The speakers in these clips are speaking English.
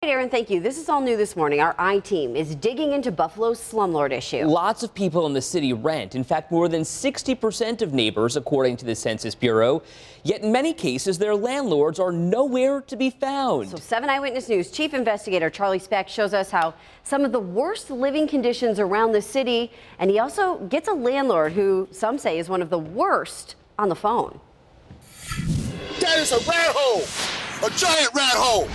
Aaron, thank you. This is all new this morning. Our I-team is digging into Buffalo's slumlord issue. Lots of people in the city rent. In fact, more than 60% of neighbors, according to the Census Bureau. Yet in many cases, their landlords are nowhere to be found. So 7 Eyewitness News Chief Investigator Charlie Speck shows us how some of the worst living conditions around the city, and he also gets a landlord who some say is one of the worst on the phone. That is a rat hole, a giant rat hole.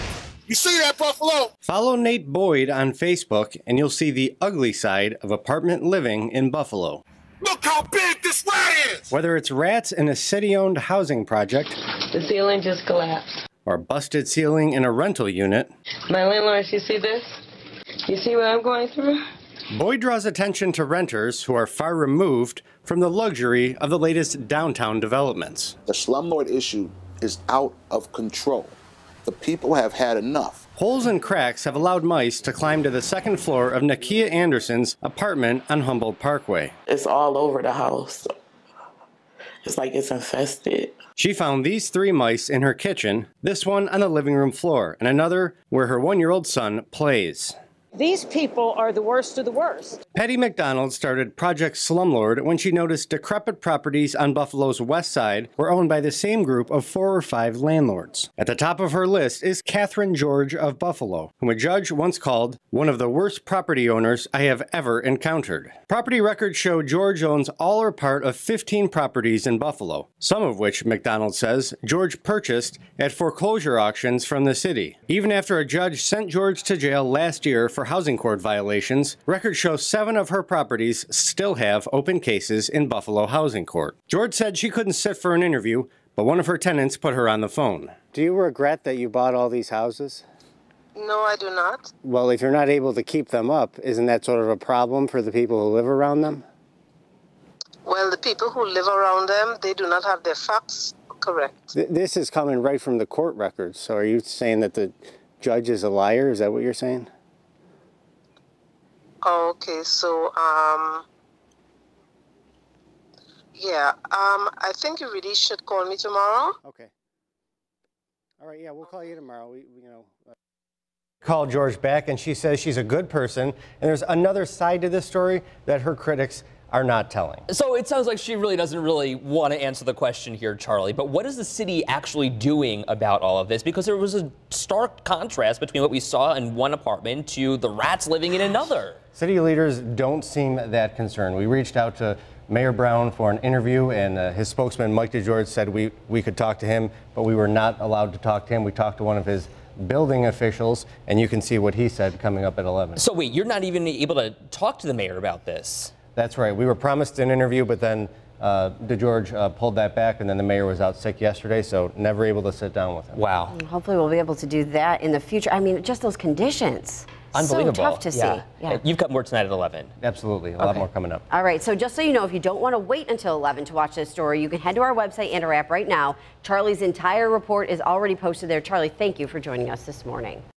You see that, Buffalo? Follow Nate Boyd on Facebook and you'll see the ugly side of apartment living in Buffalo. Look how big this rat is! Whether it's rats in a city-owned housing project, the ceiling just collapsed, or busted ceiling in a rental unit. My landlord, you see this? You see what I'm going through? Boyd draws attention to renters who are far removed from the luxury of the latest downtown developments. The slumlord issue is out of control. The people have had enough. Holes and cracks have allowed mice to climb to the second floor of Nakia Anderson's apartment on Humboldt Parkway. It's all over the house. It's like it's infested. She found these 3 mice in her kitchen, this one on the living room floor, and another where her 1-year-old son plays. These people are the worst of the worst. Patty McDonald started Project Slumlord when she noticed decrepit properties on Buffalo's west side were owned by the same group of 4 or 5 landlords. At the top of her list is Catherine George of Buffalo, whom a judge once called one of the worst property owners I have ever encountered. Property records show George owns all or part of 15 properties in Buffalo, some of which, McDonald says, George purchased at foreclosure auctions from the city. Even after a judge sent George to jail last year for housing court violations, records show 7 of her properties still have open cases in Buffalo Housing Court. George said she couldn't sit for an interview, but one of her tenants put her on the phone. Do you regret that you bought all these houses? No, I do not. Well, if you're not able to keep them up, isn't that sort of a problem for the people who live around them? Well, the people who live around them, they do not have their facts correct. This is coming right from the court records, so are you saying that the judge is a liar? Is that what you're saying? Okay, so, yeah, I think you really should call me tomorrow. Okay. All right, yeah, we'll call you tomorrow. Called George back, and she says she's a good person, and there's another side to this story that her critics are not telling. So it sounds like she really doesn't want to answer the question here, Charlie. But what is the city actually doing about all of this? Because there was a stark contrast between what we saw in one apartment to the rats living in another. City leaders don't seem that concerned. We reached out to Mayor Brown for an interview, and his spokesman, Mike DeGeorge, said we could talk to him, but we were not allowed to talk to him. We talked to one of his building officials, and you can see what he said coming up at 11. So wait, you're not even able to talk to the mayor about this? That's right. We were promised an interview, but then DeGeorge pulled that back, and then the mayor was out sick yesterday, so never able to sit down with him. Wow. Hopefully we'll be able to do that in the future. I mean, just those conditions. Unbelievable. So tough to see. Yeah. You've got more tonight at 11. Absolutely. A lot more coming up. All right. So just so you know, if you don't want to wait until 11 to watch this story, you can head to our website and our app right now. Charlie's entire report is already posted there. Charlie, thank you for joining us this morning.